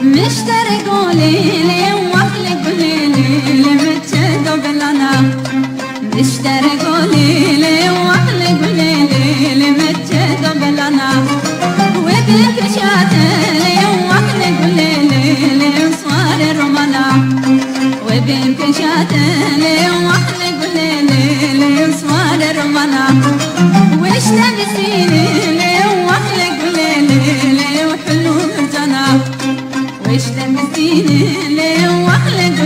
مشترك قوليلي واخلق قوليلي لمتشدو بلنا مشترك قوليلي واخلق قوليلي لمتشدو بلنا وبنت شاتلي واخلق قوليلي لصوار الرمنا وبنت شاتلي واخلق قوليلي لصوار الرمنا وش لبسيني واخلق قوليلي وحلو مرجنا وش لمسيني ليه واخلق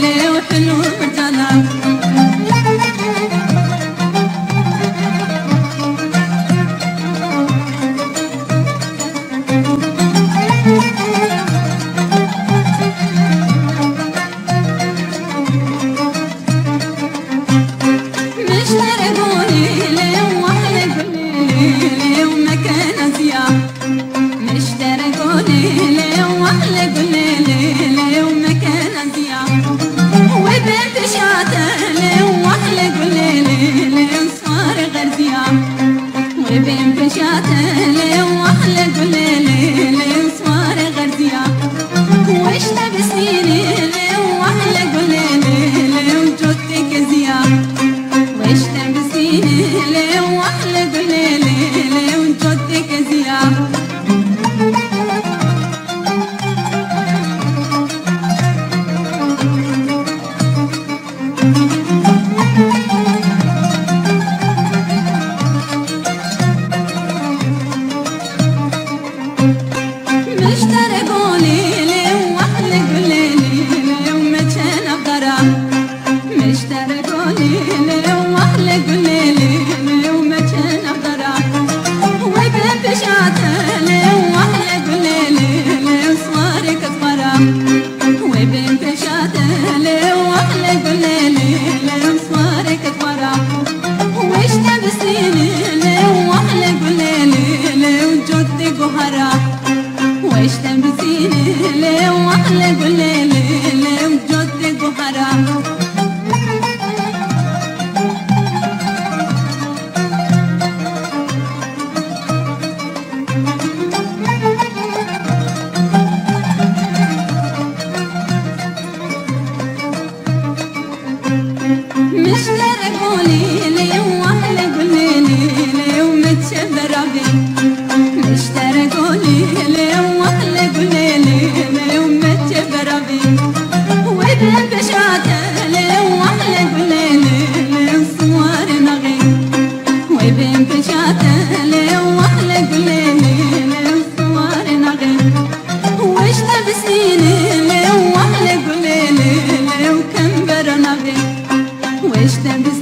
ليه وحلو مرجانا مشتركوني ليه واخلق ليه ومكان زياد مشتركوني ليه واخلق ليه ومكان زياد وبنت شاتلي واخلق ليه صار غير زياد وبنت شاتلي واخلق ليه صار غير زياد وش لبسيني ليه واخلق ليه وجودك زياد وش لبسيني ليه واخلق ليه وجودك زياد مشتركوني ليه واخلق ليه ومتشان بغرام مشتركوني ليه واخلق ليه ومتشان بغرام وبنت شاتلي واخلق ليه صوارك صغرام وبنت شاتلي واخلق ليه صوارك صغرام وش لبسيني ليه واخلق ليه وجودك وهرام وش لبسيني ليه واخلق ليه وجودك وهرام مشتركوني ليه واخلق ليه ومتشبر بي مشتركوني ليه واخلق ليه ومتشبر بي وبنت شاتلي واخلق ليه صوار نغي وبنت شاتلي واخلق ليه صوار نغي وش لبسيني ليه واخلق ليه وكمبر نغي وش لبسيني